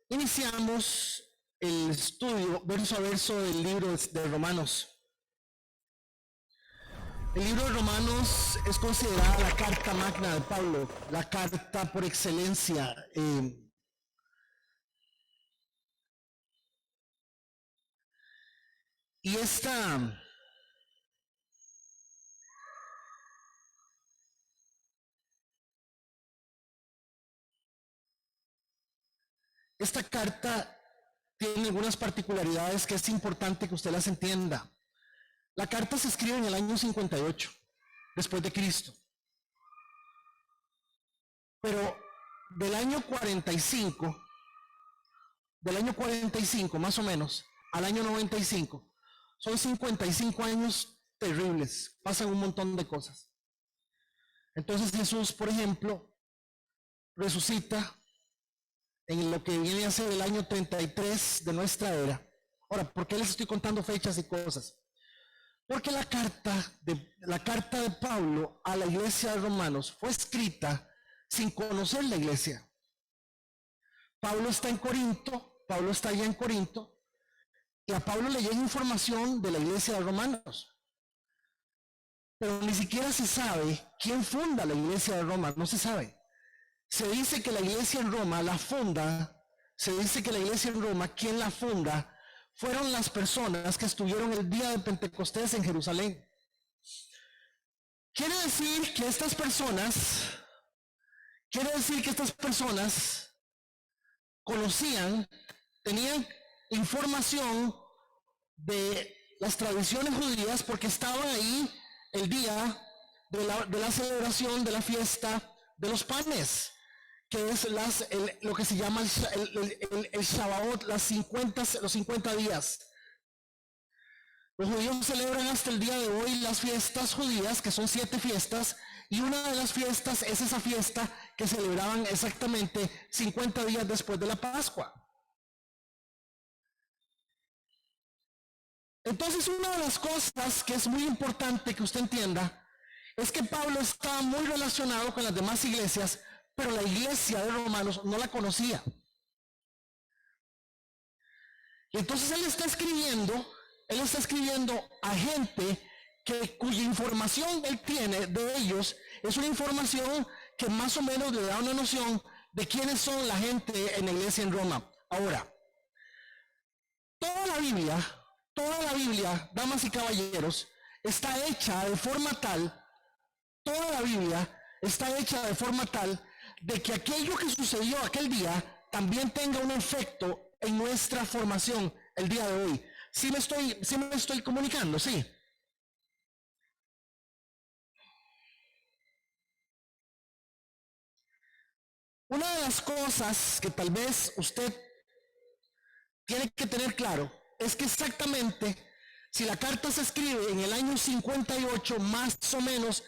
Iniciamos el estudio verso a verso del libro de Romanos. El libro de Romanos es considerada la carta magna de Pablo, la carta por excelencia. Y esta carta tiene algunas particularidades que es importante que usted las entienda. La carta se escribe en el año 58, después de Cristo. Pero del año 45 más o menos, al año 95, son 55 años terribles, pasan un montón de cosas. Entonces Jesús, por ejemplo, resucita en lo que viene a ser el año 33 de nuestra era. Ahora, ¿por qué les estoy contando fechas y cosas? Porque la carta de Pablo a la iglesia de Romanos fue escrita sin conocer la iglesia. Pablo está allá en Corinto, y a Pablo le llega información de la iglesia de Romanos. Pero ni siquiera se sabe quién funda la iglesia de Roma, no se sabe. Se dice que la iglesia en Roma quien la funda fueron las personas que estuvieron el día de Pentecostés en Jerusalén. Quiere decir que estas personas tenían información de las tradiciones judías porque estaban ahí el día de la celebración de la fiesta de los panes, que es lo que se llama el Shavuot, los 50 días. Los judíos celebran hasta el día de hoy las fiestas judías, que son 7 fiestas, y una de las fiestas es esa fiesta que celebraban exactamente 50 días después de la Pascua. Entonces, una de las cosas que es muy importante que usted entienda es que Pablo estaba muy relacionado con las demás iglesias, pero la iglesia de Romanos no la conocía. Y entonces él está escribiendo a gente cuya información él tiene de ellos es una información que más o menos le da una noción de quiénes son la gente en la iglesia en Roma. Ahora, toda la Biblia, damas y caballeros, está hecha de forma tal de que aquello que sucedió aquel día también tenga un efecto en nuestra formación el día de hoy. ¿Sí me estoy comunicando? Sí. Una de las cosas que tal vez usted tiene que tener claro es que exactamente si la carta se escribe en el año 58, más o menos,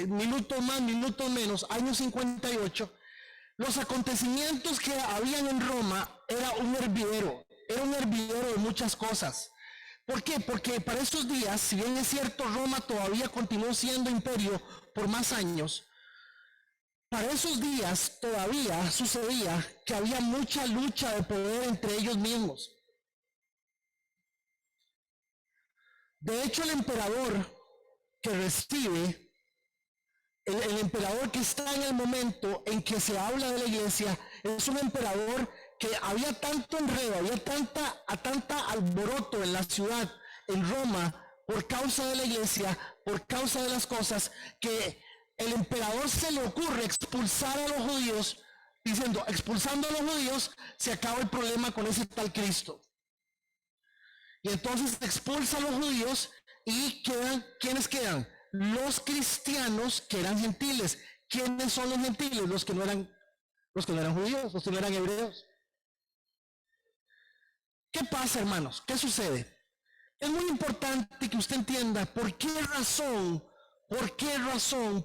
minutos más, minutos menos, año 58, los acontecimientos que habían en Roma era un hervidero de muchas cosas. ¿Por qué? Porque para esos días, si bien es cierto, Roma todavía continuó siendo imperio por más años, para esos días todavía sucedía que había mucha lucha de poder entre ellos mismos. De hecho, el emperador que recibe, el emperador que está en el momento en que se habla de la iglesia, es un emperador que había tanto enredo, había tanta alboroto en la ciudad, en Roma, por causa de la iglesia, por causa de las cosas, que el emperador se le ocurre expulsar a los judíos, diciendo, expulsando a los judíos, se acaba el problema con ese tal Cristo. Y entonces expulsa a los judíos y ¿quiénes quedan? Los cristianos que eran gentiles. ¿Quiénes son los gentiles? Los que no eran judíos, los que no eran hebreos. ¿Qué pasa, hermanos? ¿Qué sucede? Es muy importante que usted entienda por qué razón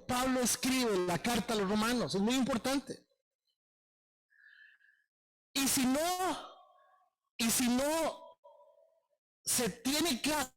Pablo escribe la carta a los romanos. Es muy importante. Y si no se tiene claro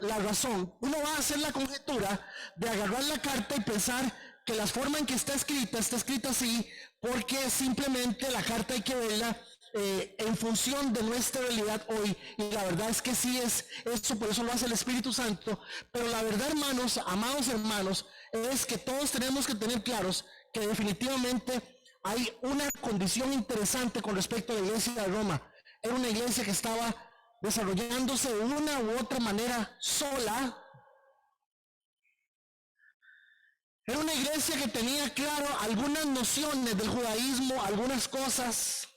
la razón, uno va a hacer la conjetura de agarrar la carta y pensar que la forma en que está escrita así, porque simplemente la carta hay que verla en función de nuestra realidad hoy, y la verdad es que sí es eso, por eso lo hace el Espíritu Santo. Pero la verdad, hermanos, amados hermanos, es que todos tenemos que tener claros que definitivamente hay una condición interesante con respecto a la iglesia de Roma. Era una iglesia que estaba desarrollándose de una u otra manera sola. Era una iglesia que tenía claro algunas nociones del judaísmo, algunas cosas.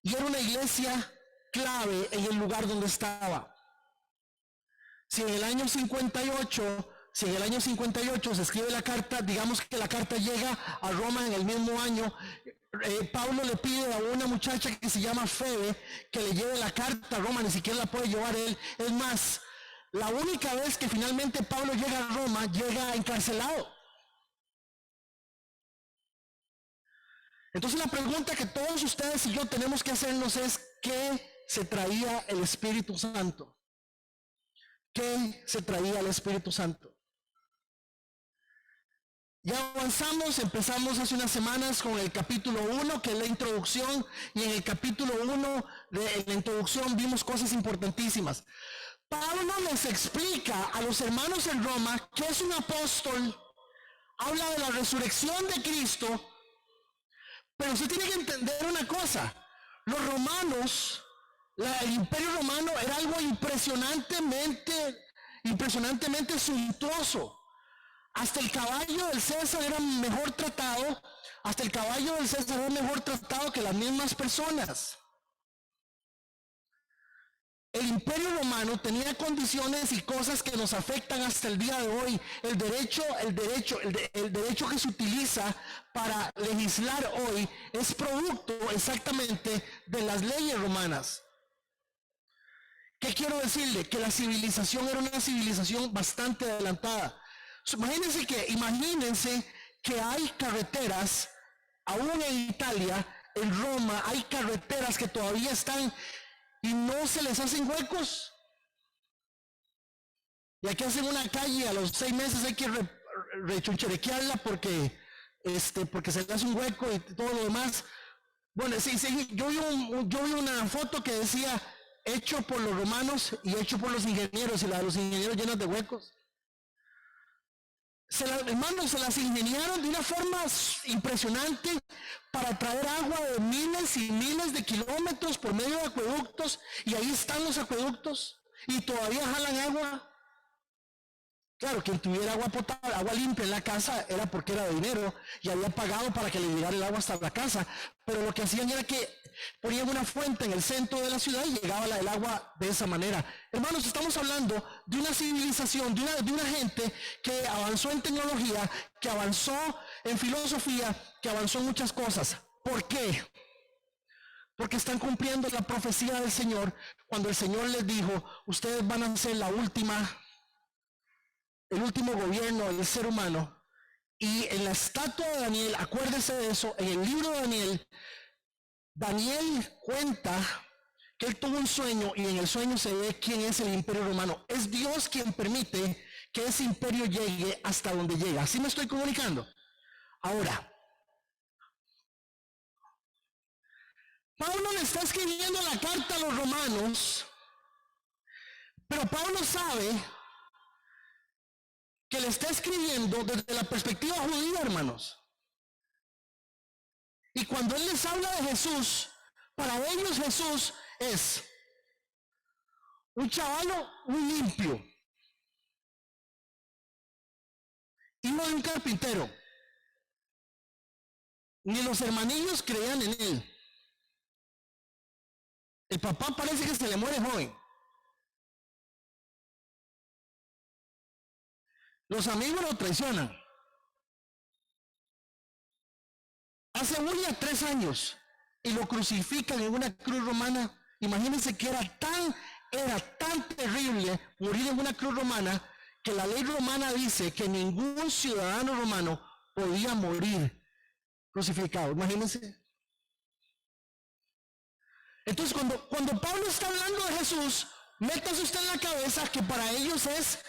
Y era una iglesia clave en el lugar donde estaba. Si en el año 58 se escribe la carta, digamos que la carta llega a Roma en el mismo año, Pablo le pide a una muchacha que se llama Febe que le lleve la carta a Roma, ni siquiera la puede llevar él. Es más, la única vez que finalmente Pablo llega a Roma, llega encarcelado. Entonces la pregunta que todos ustedes y yo tenemos que hacernos es: ¿qué se traía el Espíritu Santo? ¿Qué se traía el Espíritu Santo? Ya avanzamos, empezamos hace unas semanas con el capítulo 1, que es la introducción, y en el capítulo 1 de la introducción vimos cosas importantísimas. Pablo les explica a los hermanos en Roma que es un apóstol, habla de la resurrección de Cristo, pero usted tiene que entender una cosa: los romanos, el imperio romano era algo impresionantemente suntuoso. Hasta el caballo del César era mejor tratado, que las mismas personas. El imperio romano tenía condiciones y cosas que nos afectan hasta el día de hoy. El derecho que se utiliza para legislar hoy es producto exactamente de las leyes romanas. ¿Qué quiero decirle? Que la civilización era una civilización bastante adelantada. Imagínense que hay carreteras, aún en Italia, en Roma, hay carreteras que todavía están y no se les hacen huecos. Y aquí hacen una calle, a los 6 meses hay que rechuncherequearla porque se le hace un hueco y todo lo demás. Bueno, sí, yo vi una foto que decía hecho por los romanos y hecho por los ingenieros, y la de los ingenieros llenas de huecos. Hermanos, se las ingeniaron de una forma impresionante para traer agua de miles y miles de kilómetros por medio de acueductos, y ahí están los acueductos y todavía jalan agua. Claro, quien tuviera agua potable, agua limpia en la casa, era porque era de dinero y había pagado para que le llegara el agua hasta la casa. Pero lo que hacían era que ponían una fuente en el centro de la ciudad y llegaba el agua de esa manera. Hermanos, estamos hablando de una civilización, de una gente que avanzó en tecnología, que avanzó en filosofía, que avanzó en muchas cosas. ¿Por qué? Porque están cumpliendo la profecía del Señor cuando el Señor les dijo: ustedes van a ser el último gobierno del ser humano. Y en la estatua de Daniel, acuérdese de eso, en el libro de Daniel cuenta que él tuvo un sueño, y en el sueño se ve quién es el imperio romano. Es Dios quien permite que ese imperio llegue hasta donde llega. ¿Así me estoy comunicando? Ahora, Pablo le está escribiendo la carta a los romanos, pero Pablo sabe que le está escribiendo desde la perspectiva judía, hermanos. Y cuando él les habla de Jesús, para ellos Jesús es un chavalo muy limpio, hijo de un carpintero. Ni los hermanillos creían en él. El papá parece que se le muere joven. Los amigos lo traicionan. Hace ya 3 años y lo crucifican en una cruz romana. Imagínense que era tan terrible morir en una cruz romana, que la ley romana dice que ningún ciudadano romano podía morir crucificado. Imagínense. Entonces cuando Pablo está hablando de Jesús, métase usted en la cabeza que para ellos es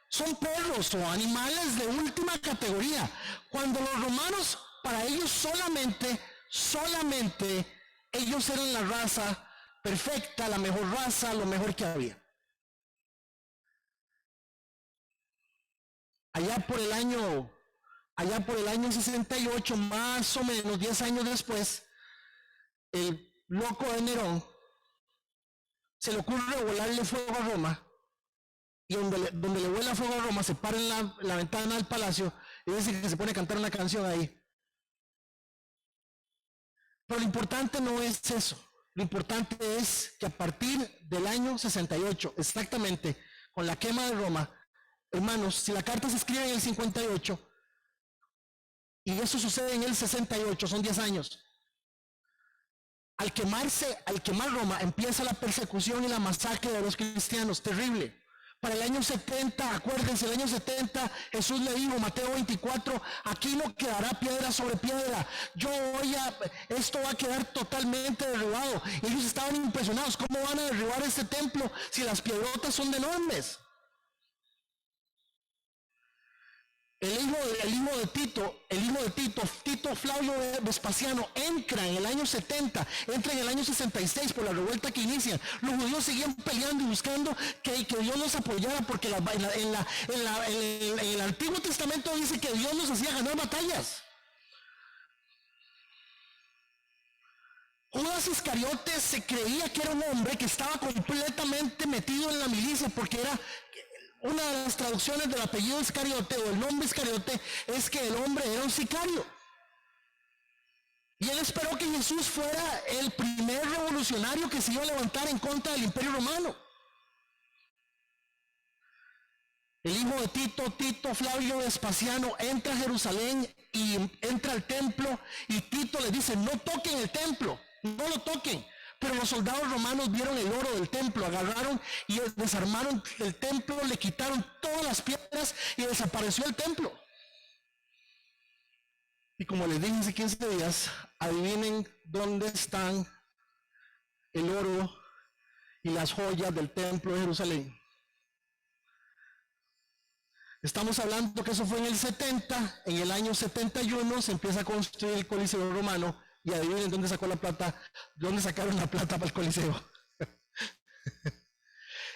son perros o animales de última categoría. Cuando los romanos, para ellos solamente ellos eran la raza perfecta, la mejor raza, lo mejor que había. Allá por el año 68, más o menos 10 años después, el loco de Nerón se le ocurre volarle fuego a Roma, y donde le vuela fuego a Roma se para en la ventana del palacio y dice que se pone a cantar una canción ahí. Pero lo importante no es eso. Lo importante es que a partir del año 68, exactamente, con la quema de Roma, hermanos, si la carta se escribe en el 58 y eso sucede en el 68, son 10 años. Al quemar Roma, empieza la persecución y la masacre de los cristianos, terrible. Para el año 70, acuérdense, el año 70, Jesús le dijo, Mateo 24, aquí no quedará piedra sobre piedra. Esto va a quedar totalmente derribado. Y ellos estaban impresionados, ¿cómo van a derribar este templo si las piedrotas son enormes? El hijo de Tito Flavio Vespasiano, entra en el año 70, entra en el año 66 por la revuelta que inician. Los judíos seguían peleando y buscando que Dios los apoyara, porque en el Antiguo Testamento dice que Dios nos hacía ganar batallas. Judas Iscariote se creía que era un hombre que estaba completamente metido en la milicia, porque era... Una de las traducciones del apellido Iscariote o el nombre Iscariote es que el hombre era un sicario. Y él esperó que Jesús fuera el primer revolucionario que se iba a levantar en contra del Imperio Romano. El hijo de Tito Flavio Vespasiano, entra a Jerusalén y entra al templo, y Tito le dice, no toquen el templo, no lo toquen. Pero los soldados romanos vieron el oro del templo, agarraron y desarmaron el templo, le quitaron todas las piedras y desapareció el templo. Y como les dije hace 15 días, adivinen dónde están el oro y las joyas del templo de Jerusalén. Estamos hablando que eso fue en el 70, en el año 71 se empieza a construir el Coliseo Romano, y adivinen dónde sacó la plata, dónde sacaron la plata para el Coliseo.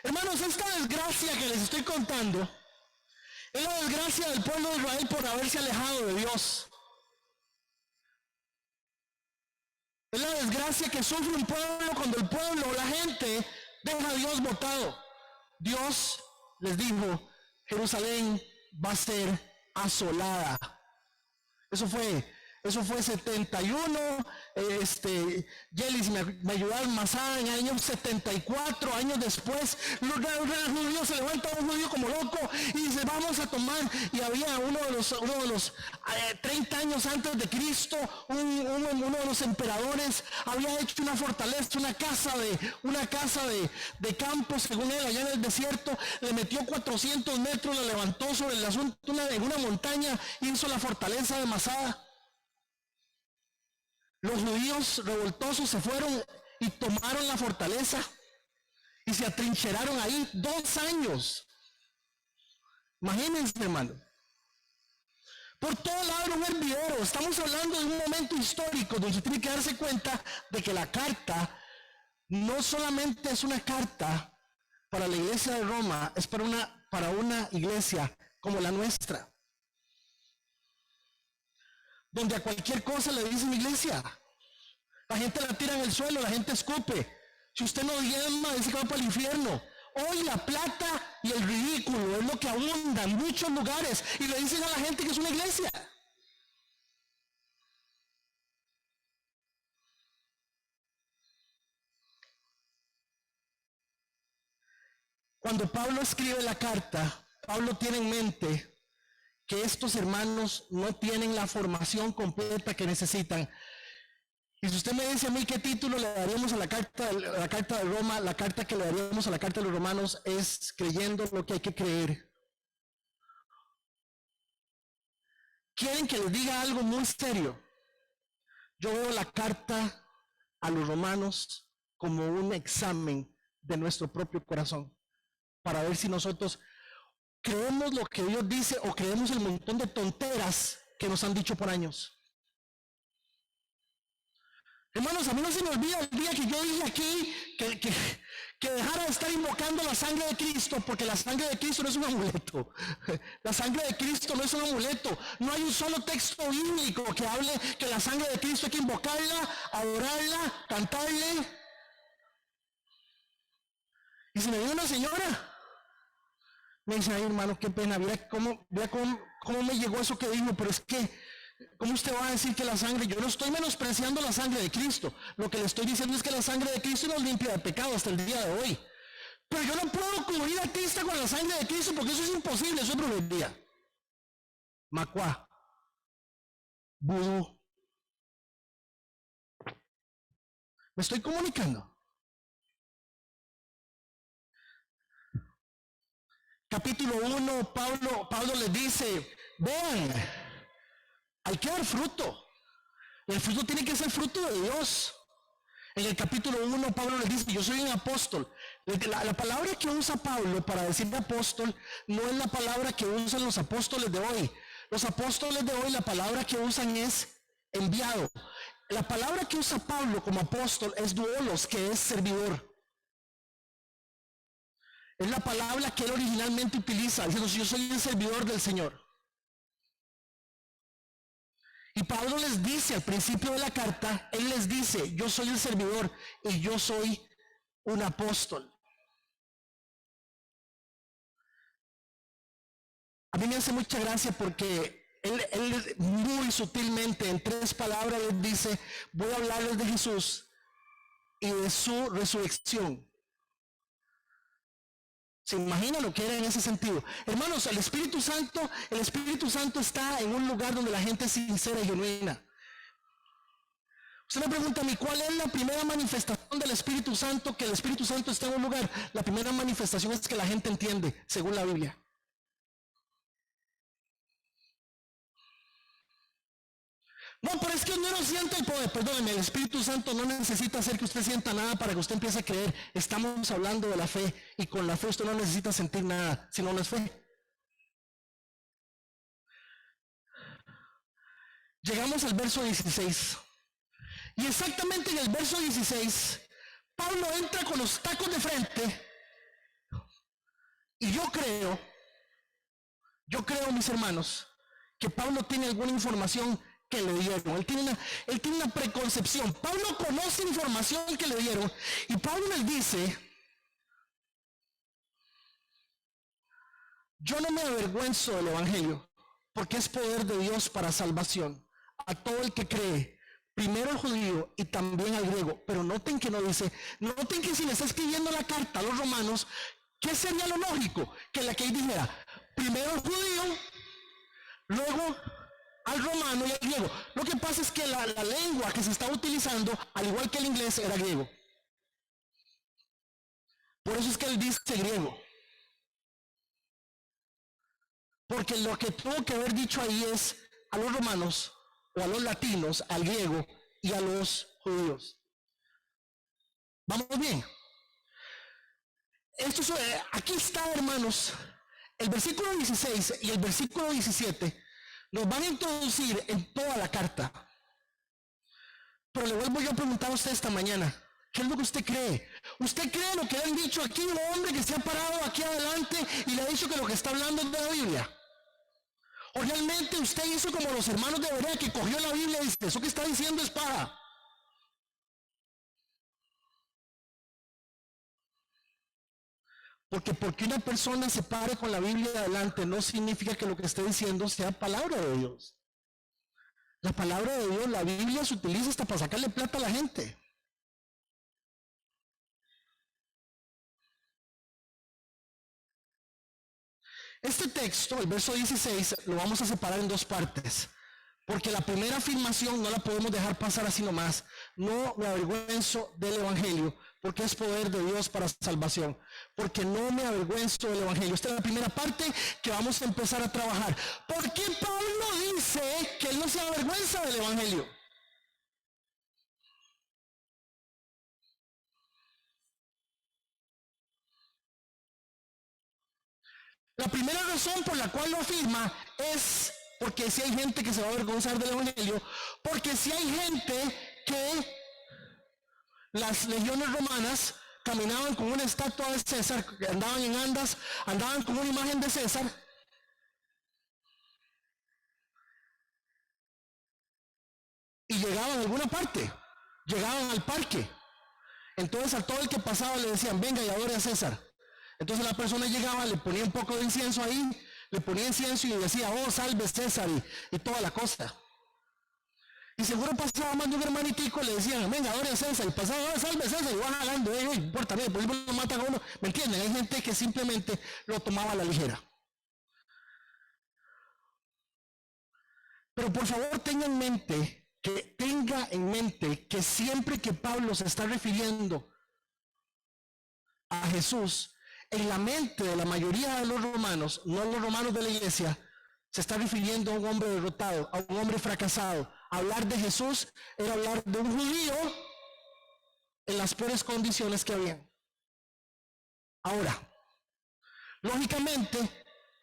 Hermanos, esta desgracia que les estoy contando es la desgracia del pueblo de Israel por haberse alejado de Dios. Es la desgracia que sufre un pueblo cuando el pueblo, la gente, deja a Dios botado. Dios les dijo, Jerusalén va a ser asolada. Eso fue 71, Yelis me ayudaron más en el año 74, años después, los judíos se levanta un judío como loco y dice, vamos a tomar, y había uno de los 30 años antes de Cristo, uno de los emperadores había hecho una fortaleza, una casa de campo, según él, allá en el desierto, le metió 400 metros, la levantó sobre el asunto, en una montaña, hizo la fortaleza de Masada. Los judíos revoltosos se fueron y tomaron la fortaleza y se atrincheraron ahí 2 años. Imagínense, hermano. Por todo lado era un hervidero. Estamos hablando de un momento histórico donde se tiene que darse cuenta de que la carta no solamente es una carta para la iglesia de Roma, es para una iglesia como la nuestra, donde a cualquier cosa le dicen iglesia. La gente la tira en el suelo, la gente escupe. Si usted no diezma, dice que va para el infierno. Hoy la plata y el ridículo es lo que abunda en muchos lugares, y le dicen a la gente que es una iglesia. Cuando Pablo escribe la carta, Pablo tiene en mente que estos hermanos no tienen la formación completa que necesitan. Y si usted me dice a mí qué título le daríamos a la carta de Roma, la carta que le daríamos a la carta de los romanos es creyendo lo que hay que creer. ¿Quieren que les diga algo muy serio? Yo veo la carta a los romanos como un examen de nuestro propio corazón, para ver si nosotros ¿Creemos lo que Dios dice o creemos el montón de tonteras que nos han dicho por años? Hermanos, a mí no se me olvida el día que yo dije aquí que dejara de estar invocando la sangre de Cristo, porque la sangre de Cristo no es un amuleto. La sangre de Cristo no es un amuleto. No hay un solo texto bíblico que hable que la sangre de Cristo hay que invocarla, adorarla, cantarle. Y si me viene una señora, me dice, ay hermano, qué pena, vea cómo me llegó eso que dijo, pero es que, ¿cómo usted va a decir que la sangre? Yo no estoy menospreciando la sangre de Cristo. Lo que le estoy diciendo es que la sangre de Cristo nos limpia de pecado hasta el día de hoy. Pero yo no puedo cubrir a Cristo con la sangre de Cristo porque eso es imposible, eso es brujería. Macuá, vudú. ¿Me estoy comunicando? Capítulo 1, Pablo les dice, vean, hay que dar fruto. El fruto tiene que ser fruto de Dios. En el capítulo 1, Pablo les dice, yo soy un apóstol. La palabra que usa Pablo para decir apóstol no es la palabra que usan los apóstoles de hoy. Los apóstoles de hoy, la palabra que usan es enviado. La palabra que usa Pablo como apóstol es doulos, que es servidor. Es la palabra que él originalmente utiliza, diciendo, yo soy el servidor del Señor. Y Pablo les dice al principio de la carta, él les dice, yo soy el servidor y yo soy un apóstol. A mí me hace mucha gracia porque él muy sutilmente en 3 palabras les dice, voy a hablarles de Jesús y de su resurrección. ¿Se imagina lo que era en ese sentido? Hermanos, el Espíritu Santo está en un lugar donde la gente es sincera y genuina. Usted me pregunta a mí, ¿cuál es la primera manifestación del Espíritu Santo? Que el Espíritu Santo está en un lugar. La primera manifestación es que la gente entiende, según la Biblia. No, pero es que no siente el poder. Perdóneme, el Espíritu Santo no necesita hacer que usted sienta nada para que usted empiece a creer. Estamos hablando de la fe y con la fe usted no necesita sentir nada, si no es fe. Llegamos al verso 16. Y exactamente en el verso 16, Pablo entra con los tacos de frente. Y yo creo, mis hermanos, que Pablo tiene alguna información que le dieron. Él tiene una preconcepción. Pablo conoce información que le dieron. Y Pablo les dice, yo no me avergüenzo del Evangelio, porque es poder de Dios para salvación a todo el que cree, primero al judío y también al griego. Pero noten que no dice, noten que si le está escribiendo la carta a los romanos, ¿qué sería lo lógico? Que la que él dijera, primero al judío, luego al romano y al griego. Lo que pasa es que la lengua que se está utilizando, al igual que el inglés, era griego. Por eso es que él dice griego. Porque lo que tuvo que haber dicho ahí es a los romanos, o a los latinos, al griego y a los judíos. ¿Vamos bien? Aquí está, hermanos, el versículo 16 y el versículo 17 nos van a introducir en toda la carta. Pero le vuelvo yo a preguntar a usted esta mañana, ¿qué es lo que usted cree? ¿Usted cree lo que le han dicho aquí un hombre que se ha parado aquí adelante y le ha dicho que lo que está hablando es de la Biblia? ¿O realmente usted hizo como los hermanos de Berea que cogió la Biblia y dice, eso que está diciendo es paja? Porque una persona se pare con la Biblia adelante no significa que lo que esté diciendo sea palabra de Dios. La palabra de Dios, la Biblia se utiliza hasta para sacarle plata a la gente. Este texto, el verso 16, lo vamos a separar en 2 partes. Porque la primera afirmación no la podemos dejar pasar así nomás. No me avergüenzo del Evangelio, porque es poder de Dios para salvación. Porque no me avergüenzo del Evangelio. Esta es la primera parte que vamos a empezar a trabajar. ¿Por qué Pablo dice que él no se avergüenza del Evangelio? La primera razón por la cual lo afirma es porque si hay gente que se va a avergonzar del evangelio, porque si hay gente que las legiones romanas caminaban con una estatua de César, andaban en andas, andaban con una imagen de César, y llegaban a alguna parte, llegaban al parque. Entonces a todo el que pasaba le decían, venga y adore a César. Entonces la persona llegaba, le ponía un poco de incienso ahí, le ponía incienso y decía, oh, salve César, y toda la cosa. Y seguro pasaba más de un hermanitico y le decían, venga, adore a César, y pasaba, oh, salve César, y va jalando, no importa, por ejemplo lo matan a uno. ¿Me entienden? Hay gente que simplemente lo tomaba a la ligera. Pero por favor tenga en mente que siempre que Pablo se está refiriendo a Jesús, en la mente de la mayoría de los romanos, no los romanos de la iglesia, se está refiriendo a un hombre derrotado, a un hombre fracasado. Hablar de Jesús era hablar de un judío en las peores condiciones que había. Ahora, lógicamente,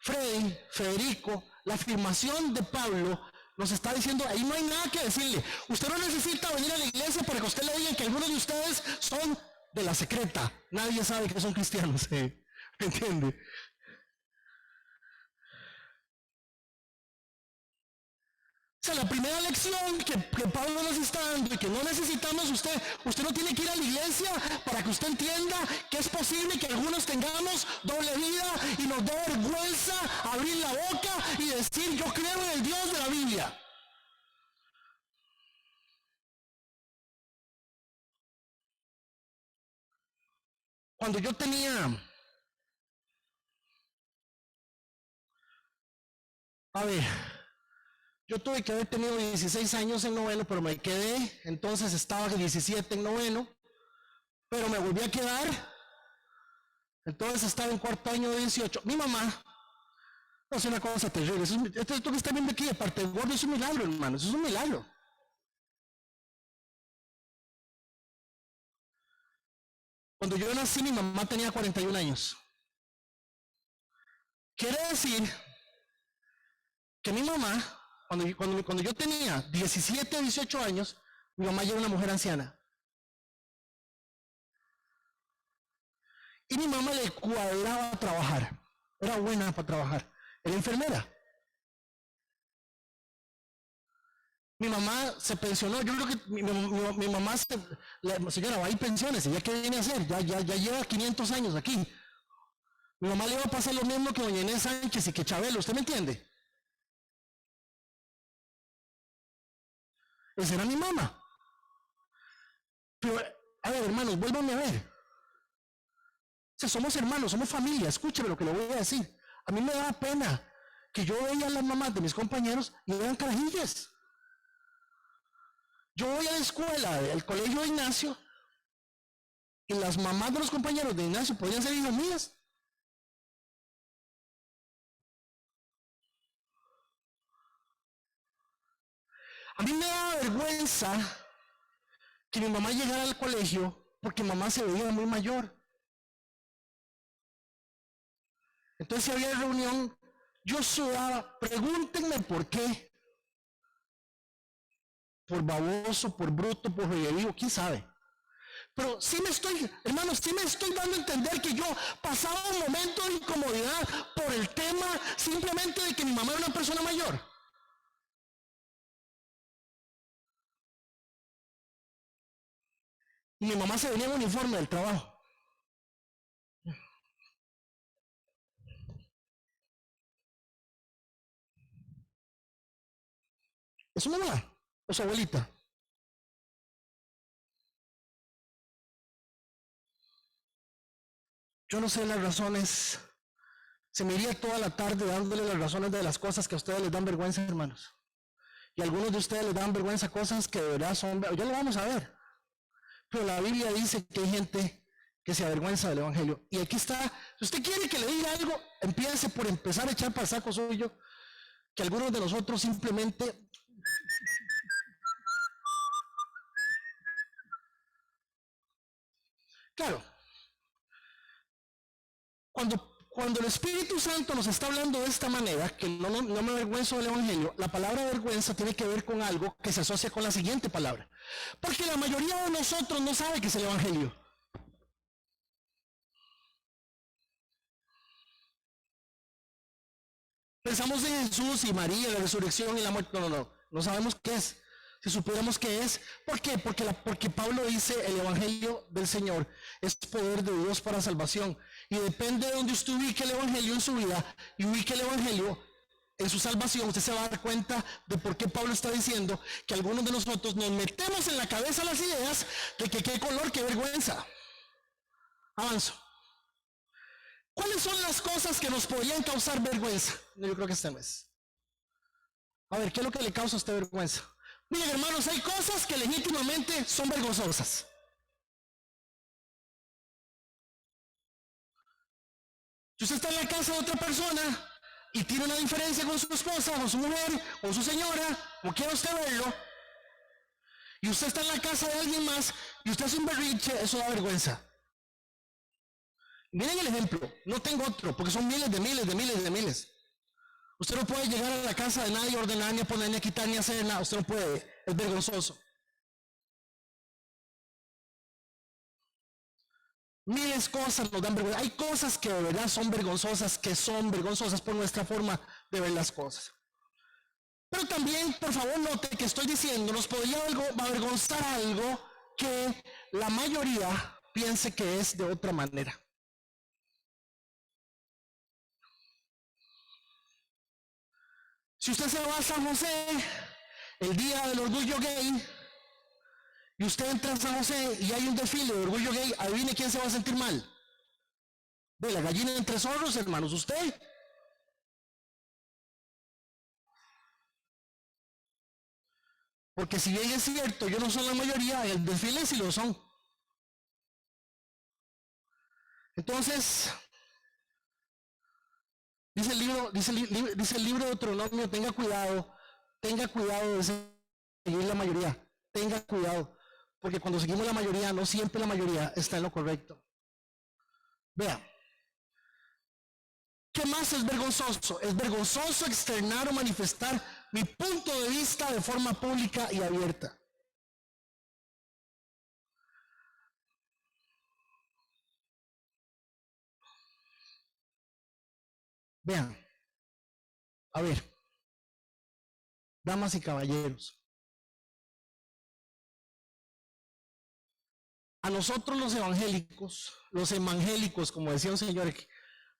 Federico, la afirmación de Pablo nos está diciendo, ahí no hay nada que decirle. Usted no necesita venir a la iglesia para que usted le diga que algunos de ustedes son de la secreta. Nadie sabe que son cristianos. ¿Me entiende? O sea, la primera lección que Pablo nos está dando y que no necesitamos usted no tiene que ir a la iglesia para que usted entienda que es posible que algunos tengamos doble vida y nos dé vergüenza abrir la boca y decir yo creo en el Dios de la Biblia. Cuando yo tenía, a ver, yo tuve que haber tenido 16 años en noveno, pero me quedé, entonces estaba 17 en noveno, pero me volví a quedar, entonces estaba en cuarto año de 18. Mi mamá, no es una cosa terrible, esto que está viendo aquí de parte del gordo es un milagro, hermano, eso es un milagro. Cuando yo nací, mi mamá tenía 41 años. Quiere decir que mi mamá, cuando yo tenía 17 o 18 años, mi mamá ya era una mujer anciana. Y mi mamá le cuadraba trabajar. Era buena para trabajar. Era enfermera. Mi mamá se pensionó. Yo creo que mi mamá, la señora, va a ir pensiones. ¿Y ya qué viene a hacer? Ya lleva 500 años aquí. Mi mamá le iba a pasar lo mismo que doña Inés Sánchez y que Chabelo. ¿Usted me entiende? Esa era mi mamá. Pero, a ver, hermanos, vuélvanme a ver. O sea, somos hermanos, somos familia. Escúcheme lo que le voy a decir. A mí me da pena que yo veía a las mamás de mis compañeros y eran carajillas. Yo voy a la escuela, al colegio de Ignacio, y las mamás de los compañeros de Ignacio podían ser hijas mías. A mí me daba vergüenza que mi mamá llegara al colegio porque mamá se veía muy mayor. Entonces si había reunión, yo sudaba, pregúntenme por qué. Por baboso, por bruto, por vivo, quién sabe. Pero sí me estoy, hermanos, sí me estoy dando a entender que yo pasaba un momento de incomodidad por el tema simplemente de que mi mamá era una persona mayor. Y mi mamá se venía en uniforme del trabajo. ¿Es su mamá o su abuelita? Yo no sé las razones. Se me iría toda la tarde dándole las razones de las cosas que a ustedes les dan vergüenza, hermanos. Y a algunos de ustedes les dan vergüenza cosas que de verdad son, ya lo vamos a ver. Pero la Biblia dice que hay gente que se avergüenza del Evangelio. Y aquí está, si usted quiere que le diga algo, empiece por empezar a echar para el saco suyo, que algunos de nosotros simplemente, claro, cuando, cuando el Espíritu Santo nos está hablando de esta manera, que no me avergüenzo del Evangelio, la palabra vergüenza tiene que ver con algo que se asocia con la siguiente palabra. Porque la mayoría de nosotros no sabe qué es el Evangelio. Pensamos en Jesús y María, la resurrección y la muerte. No sabemos qué es. Si supiéramos qué es, ¿por qué? Porque Pablo dice, el Evangelio del Señor es poder de Dios para salvación. Y depende de donde usted ubique el Evangelio en su vida y ubique el Evangelio en su salvación, usted se va a dar cuenta de por qué Pablo está diciendo que algunos de nosotros nos metemos en la cabeza las ideas de que qué color, qué vergüenza. Avanzo. ¿Cuáles son las cosas que nos podrían causar vergüenza? Yo creo que este no es. A ver, ¿qué es lo que le causa a usted vergüenza? Miren, hermanos, hay cosas que legítimamente son vergonzosas. Si usted está en la casa de otra persona y tiene una diferencia con su esposa, con su mujer, con su señora, o quiera usted verlo, y usted está en la casa de alguien más y usted hace un berrinche, eso da vergüenza. Miren el ejemplo, no tengo otro, porque son miles de miles. Usted no puede llegar a la casa de nadie, ordenar, ni poner, ni quitar, ni hacer nada. Usted no puede, es vergonzoso. Miles cosas nos dan vergüenza. Hay cosas que de verdad son vergonzosas por nuestra forma de ver las cosas. Pero también, por favor, note que estoy diciendo, nos podría avergonzar algo que la mayoría piense que es de otra manera. Si usted se va a San José, el día del orgullo gay, y usted entra a San José y hay un desfile de orgullo gay, adivine quién se va a sentir mal. De la gallina entre zorros, hermanos, usted. Porque si bien es cierto, yo no soy la mayoría, el desfile sí lo son. Entonces, dice el libro de Deuteronomio, tenga cuidado de seguir la mayoría, tenga cuidado, porque cuando seguimos la mayoría, no siempre la mayoría está en lo correcto. Vea, ¿qué más es vergonzoso? Es vergonzoso externar o manifestar mi punto de vista de forma pública y abierta. Vean, a ver, damas y caballeros, a nosotros los evangélicos, como decía un señor,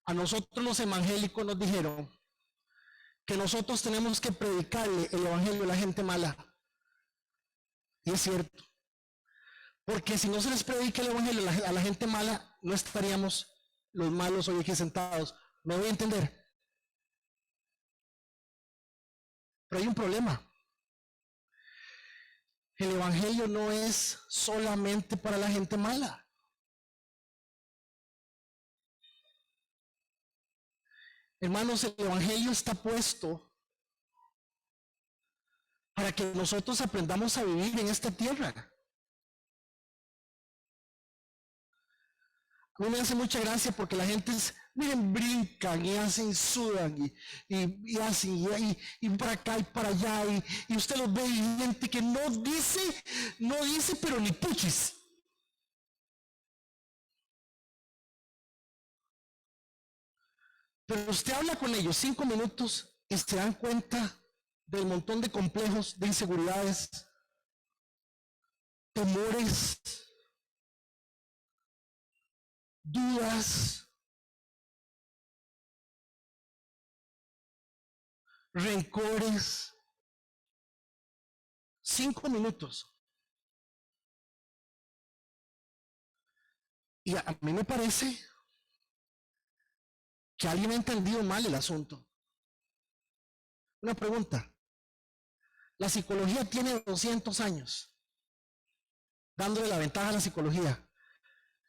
a nosotros los evangélicos nos dijeron que nosotros tenemos que predicarle el evangelio a la gente mala. Y es cierto. Porque si no se les predica el evangelio a la gente mala, no estaríamos los malos hoy aquí sentados. ¿Me voy a entender? Pero hay un problema. El evangelio no es solamente para la gente mala. Hermanos, el evangelio está puesto para que nosotros aprendamos a vivir en esta tierra. A mí me hace mucha gracia porque la gente miren, brincan y hacen, sudan y hacen y para acá y para allá y usted los ve y gente que no dice pero ni puchis. Pero usted habla con ellos 5 minutos y se dan cuenta del montón de complejos, de inseguridades, temores, dudas, rencores. 5 minutos. Y a mí me parece que alguien ha entendido mal el asunto. Una pregunta. La psicología tiene 200 años, dándole la ventaja a la psicología.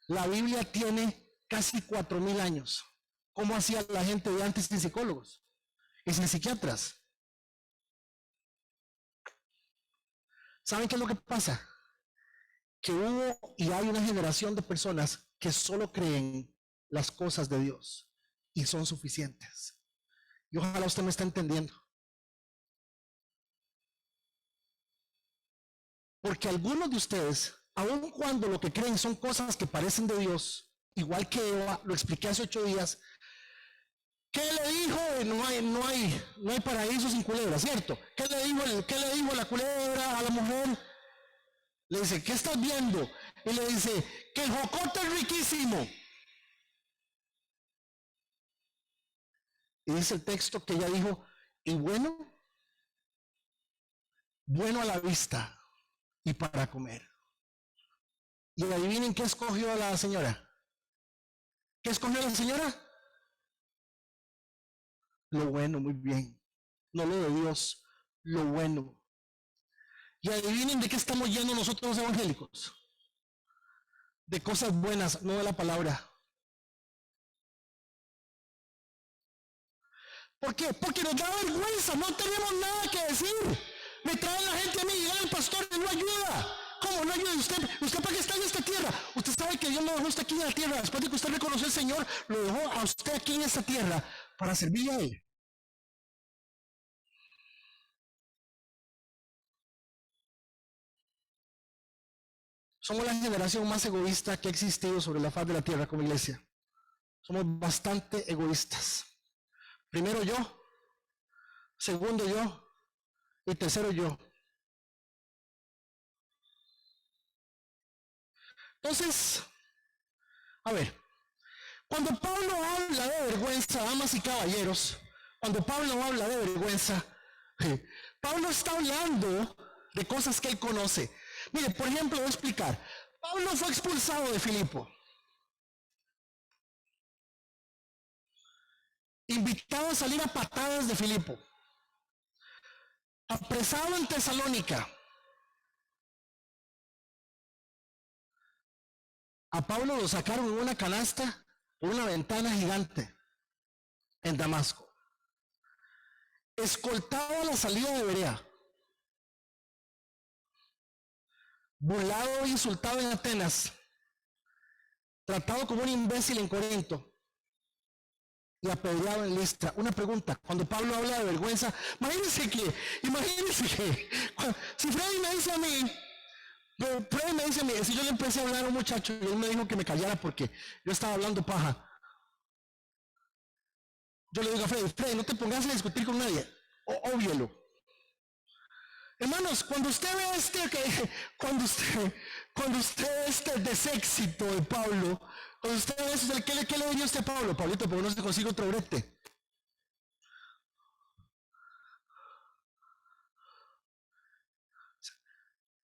La Biblia tiene casi 4000 años. ¿Cómo hacía la gente de antes sin psicólogos y sin psiquiatras? ¿Saben qué es lo que pasa? Que hubo y hay una generación de personas que solo creen las cosas de Dios y son suficientes. Y ojalá usted me esté entendiendo. Porque algunos de ustedes, aun cuando lo que creen son cosas que parecen de Dios, igual que Eva, lo expliqué hace 8 días, ¿qué le dijo? No hay paraíso sin culebra, ¿cierto? ¿Qué le dijo la culebra a la mujer? Le dice, ¿qué estás viendo? Y le dice, que el jocote es riquísimo. Y dice el texto que ella dijo, y bueno a la vista y para comer. Y adivinen qué escogió la señora. ¿Qué escogió la señora? Lo bueno, muy bien. No lo de Dios, lo bueno. Y adivinen de qué estamos yendo nosotros los evangélicos. De cosas buenas, no de la palabra. ¿Por qué? Porque nos da vergüenza, no tenemos nada que decir. Me trae la gente a mí, llega el pastor y no ayuda. ¿Cómo no ayuda? ¿Usted para qué está en esta tierra? Usted sabe que Dios lo dejó usted aquí en la tierra. Después de que usted reconoció al Señor, lo dejó a usted aquí en esta tierra para servirle a Él. Somos la generación más egoísta que ha existido sobre la faz de la tierra como iglesia. Somos bastante egoístas. Primero yo, segundo yo y tercero yo. Entonces, a ver, cuando Pablo habla de vergüenza, damas y caballeros, cuando Pablo habla de vergüenza, Pablo está hablando de cosas que él conoce. Mire, por ejemplo, voy a explicar. Pablo fue expulsado de Filipo, invitado a salir a patadas de Filipo, apresado en Tesalónica. A Pablo lo sacaron en una canasta por una ventana gigante en Damasco, escoltado a la salida de Berea, burlado e insultado en Atenas, tratado como un imbécil en Corinto y apedreado en Listra. Una pregunta, cuando Pablo habla de vergüenza, imagínense que si Freddy me dice a mí, si yo le empecé a hablar a un muchacho y él me dijo que me callara porque yo estaba hablando paja, yo le digo a Freddy, no te pongas a discutir con nadie, óbvielo. Hermanos, cuando usted ve cuando usted este deséxito de Pablo, cuando usted ve eso, ¿qué le diría usted a Pablo? Pablito, ¿por qué no se consigue otro brete?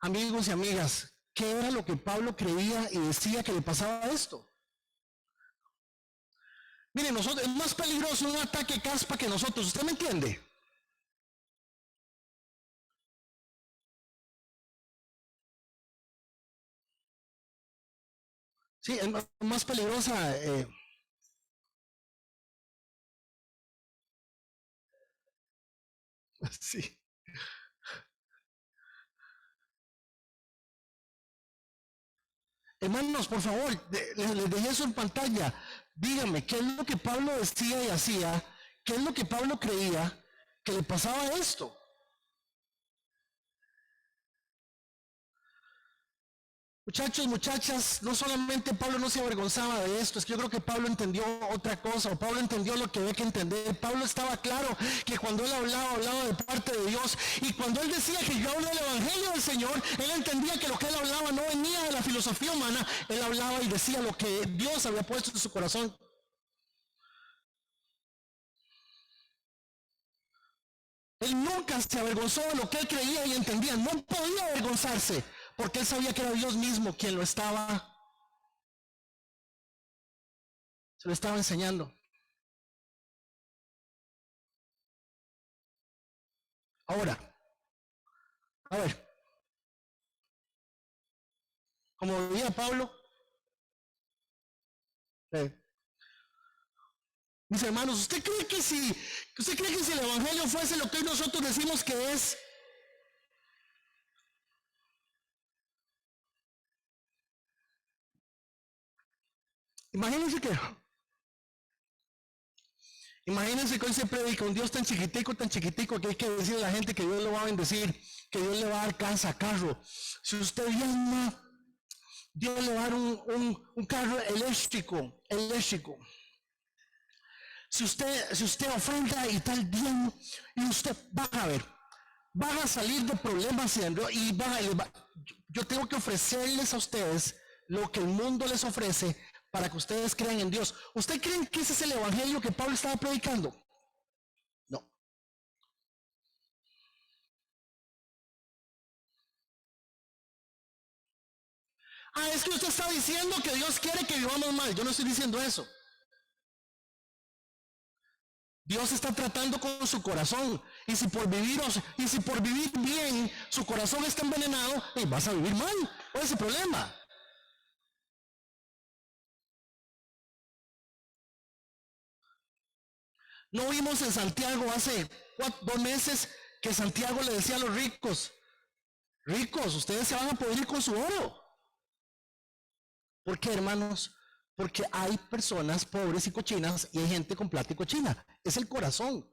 Amigos y amigas, ¿qué era lo que Pablo creía y decía que le pasaba a esto? Miren, nosotros, es más peligroso un ataque caspa que nosotros, ¿usted me entiende? Sí, es más peligrosa. Sí. Hermanos, por favor, les dejé eso en pantalla. Díganme, ¿qué es lo que Pablo decía y hacía? ¿Qué es lo que Pablo creía que le pasaba a esto? Muchachos, muchachas, no solamente Pablo no se avergonzaba de esto, es que yo creo que Pablo entendió otra cosa, o Pablo entendió lo que había que entender. Pablo estaba claro que cuando él hablaba de parte de Dios, y cuando él decía que yo hablo del Evangelio del Señor, él entendía que lo que él hablaba no venía de la filosofía humana, él hablaba y decía lo que Dios había puesto en su corazón. Él nunca se avergonzó de lo que él creía y entendía, no podía avergonzarse, porque él sabía que era Dios mismo quien se lo estaba enseñando. Ahora, a ver, como decía Pablo, eh, mis hermanos, usted cree que si el Evangelio fuese lo que hoy nosotros decimos que es, imagínense que Imagínense que hoy se predica un Dios tan chiquitico, que hay que decirle a la gente que Dios lo va a bendecir, que Dios le va a dar casa, carro. Si usted diezma, Dios le va a dar un carro eléctrico. Si usted ofrenda y tal bien, y usted va a ver, van a salir de problemas yo tengo que ofrecerles a ustedes lo que el mundo les ofrece para que ustedes crean en Dios. ¿Usted creen que ese es el evangelio que Pablo estaba predicando? No. Es que usted está diciendo que Dios quiere que vivamos mal. Yo no estoy diciendo eso. Dios está tratando con su corazón. Y si por vivir bien su corazón está envenenado, vas a vivir mal. ¿Cuál es el problema? No vimos en Santiago hace 2 meses que Santiago le decía a los ricos: ricos, ustedes se van a poder ir con su oro. ¿Por qué, hermanos? Porque hay personas pobres y cochinas y hay gente con plata y cochina. Es el corazón.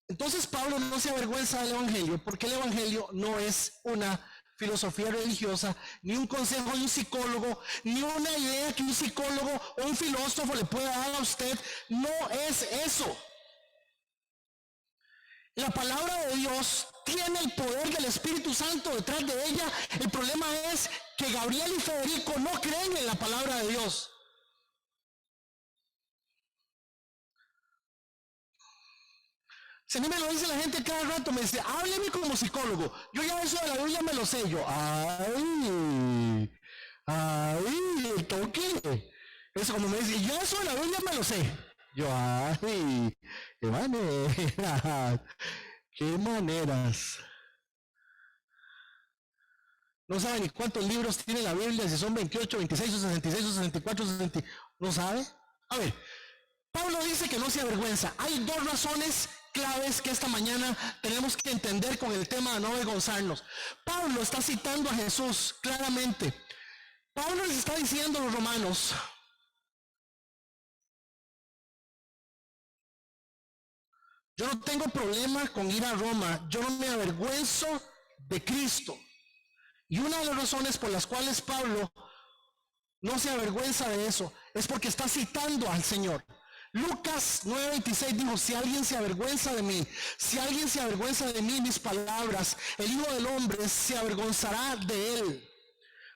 Entonces Pablo no se avergüenza del evangelio, porque el evangelio no es una filosofía religiosa, ni un consejo de un psicólogo, ni una idea que un psicólogo o un filósofo le pueda dar a usted. No es eso. La palabra de Dios tiene el poder del Espíritu Santo detrás de ella. El problema es que Gabriel y Federico no creen en la palabra de Dios. Si a mí me lo dice la gente cada rato, me dice: hábleme como psicólogo. Yo ya eso de la Biblia me lo sé. Yo, el toque. Eso como me dice, yo eso de la Biblia me lo sé. Yo, qué maneras. Qué maneras. No sabe ni cuántos libros tiene la Biblia, si son 28, 26 o 66 o 64, 60. ¿No sabe? A ver, Pablo dice que no se avergüenza. Hay 2 razones claves que esta mañana tenemos que entender con el tema de no avergonzarnos. Pablo está citando a Jesús claramente. Pablo les está diciendo a los romanos: yo no tengo problema con ir a Roma, yo no me avergüenzo de Cristo. Y una de las razones por las cuales Pablo no se avergüenza de eso es porque está citando al Señor. Lucas 9:26 dijo: si alguien se avergüenza de mí, si alguien se avergüenza de mí, mis palabras, el Hijo del Hombre se avergonzará de él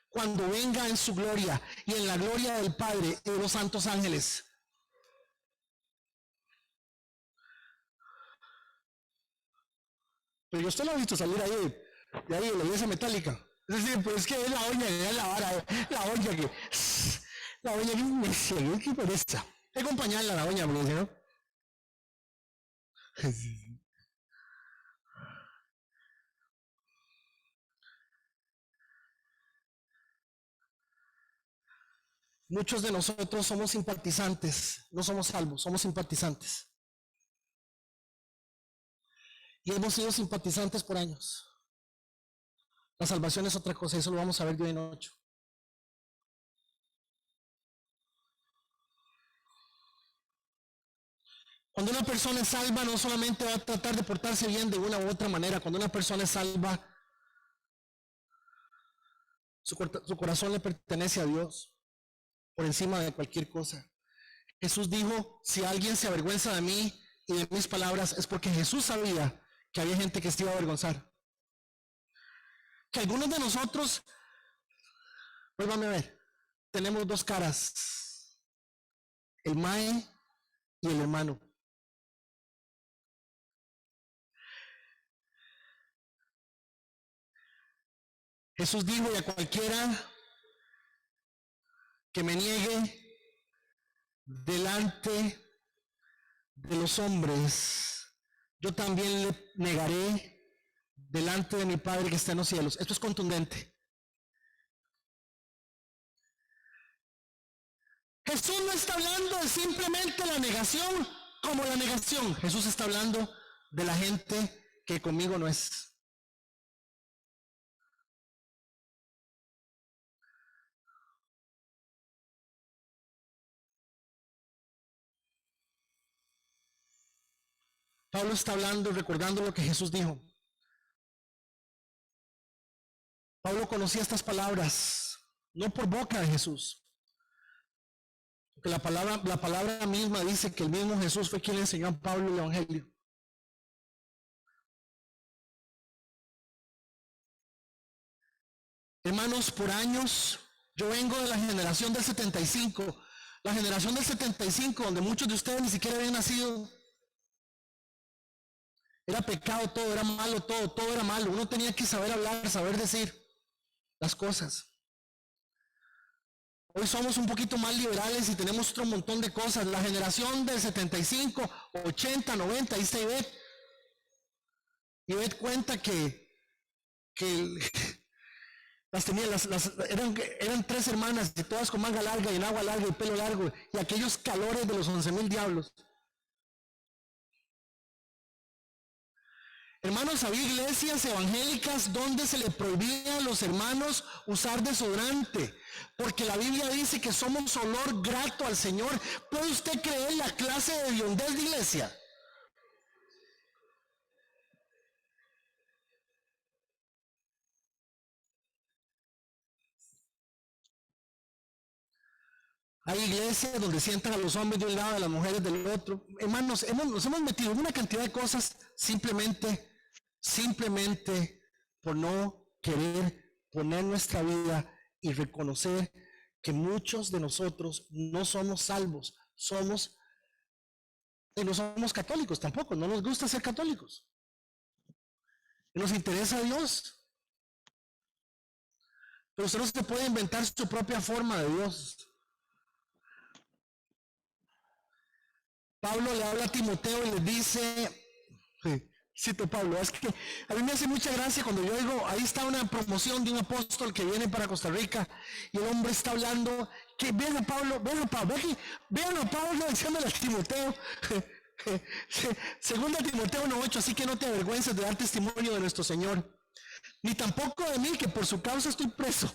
cuando venga en su gloria y en la gloria del Padre y de los santos ángeles. Pero yo usted lo ha visto salir ahí, de ahí de la iglesia metálica. Es decir, pues es que es la olla que es la olla que me sigue, qué pereza. Hay que acompañarla a la olla, porque si no. Muchos de nosotros somos simpatizantes, no somos salvos, somos simpatizantes. Y hemos sido simpatizantes por años. La salvación es otra cosa, eso lo vamos a ver de hoy en 8. Cuando una persona es salva, no solamente va a tratar de portarse bien de una u otra manera. Cuando una persona es salva, su corazón le pertenece a Dios por encima de cualquier cosa. Jesús dijo: si alguien se avergüenza de mí y de mis palabras, es porque Jesús sabía que había gente que se iba a avergonzar. Que algunos de nosotros, vuélvame a ver, tenemos 2 caras: el mae y el hermano. Jesús dijo: y a cualquiera que me niegue delante de los hombres, yo también le negaré delante de mi Padre que está en los cielos. Esto es contundente. Jesús no está hablando de simplemente la negación como la negación. Jesús está hablando de la gente que conmigo no es. Pablo está hablando, recordando lo que Jesús dijo. Pablo conocía estas palabras, no por boca de Jesús, porque la palabra misma dice que el mismo Jesús fue quien le enseñó a Pablo el Evangelio. Hermanos, por años, yo vengo de la generación del 75, la generación del 75, donde muchos de ustedes ni siquiera habían nacido. Era pecado todo, era malo todo, todo era malo. Uno tenía que saber hablar, saber decir las cosas. Hoy somos un poquito más liberales y tenemos otro montón de cosas. La generación del 75, 80, 90, ahí está Ivette. Ivette cuenta que eran 3 hermanas, y todas con manga larga y en agua larga y pelo largo, y aquellos calores de los 11,000 diablos. Hermanos, había iglesias evangélicas donde se le prohibía a los hermanos usar desodorante, porque la Biblia dice que somos olor grato al Señor. ¿Puede usted creer la clase de hediondez de iglesia? Hay iglesias donde sientan a los hombres de un lado y a las mujeres del otro. Hermanos, nos hemos metido en una cantidad de cosas simplemente por no querer poner nuestra vida y reconocer que muchos de nosotros no somos salvos, y no somos católicos tampoco, no nos gusta ser católicos. Nos interesa a Dios, pero usted no se puede inventar su propia forma de Dios. Pablo le habla a Timoteo y le dice, cito Pablo, es que a mí me hace mucha gracia cuando yo digo, ahí está una promoción de un apóstol que viene para Costa Rica y el hombre está hablando, que vean a Pablo diciéndole a Timoteo, segunda Timoteo 1:8, así que no te avergüences de dar testimonio de nuestro Señor, ni tampoco de mí, que por su causa estoy preso.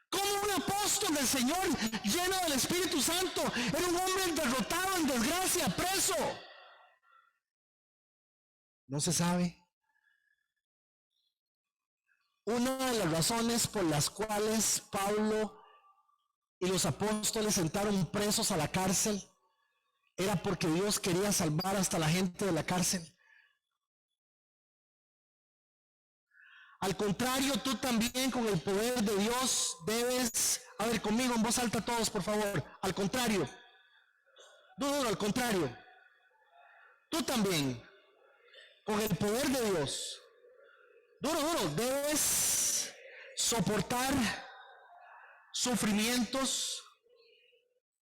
Como un apóstol del Señor, lleno del Espíritu Santo, era un hombre derrotado en desgracia, preso. No se sabe. Una de las razones por las cuales Pablo y los apóstoles sentaron presos a la cárcel era porque Dios quería salvar hasta la gente de la cárcel. Al contrario, tú también con el poder de Dios debes, a ver conmigo en voz alta todos por favor, al contrario, no, al contrario, tú también con el poder de Dios, duro, debes soportar sufrimientos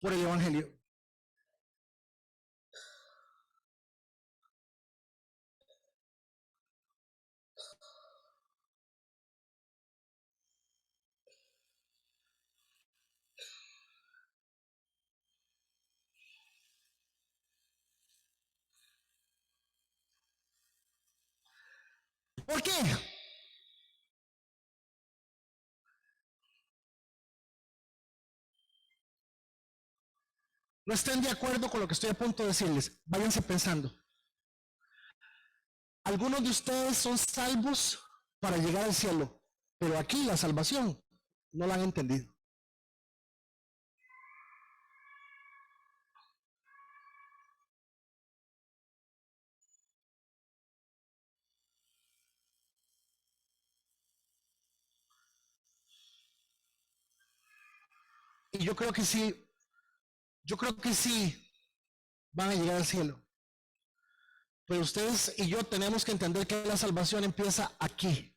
por el Evangelio. ¿Por qué? No estén de acuerdo con lo que estoy a punto de decirles, váyanse pensando. Algunos de ustedes son salvos para llegar al cielo, pero aquí la salvación no la han entendido. Y yo creo que sí van a llegar al cielo. Pero ustedes y yo tenemos que entender que la salvación empieza aquí.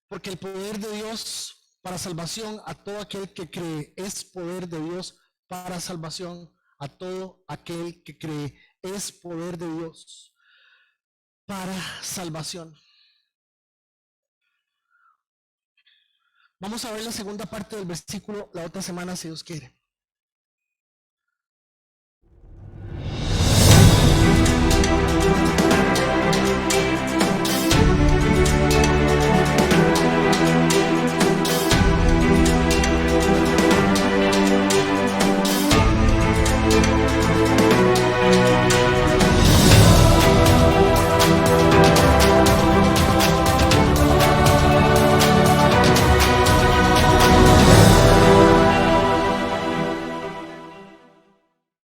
Porque el poder de Dios para salvación a todo aquel que cree es poder de Dios para salvación a todo aquel que cree es poder de Dios para salvación. Vamos a ver la segunda parte del versículo la otra semana si Dios quiere.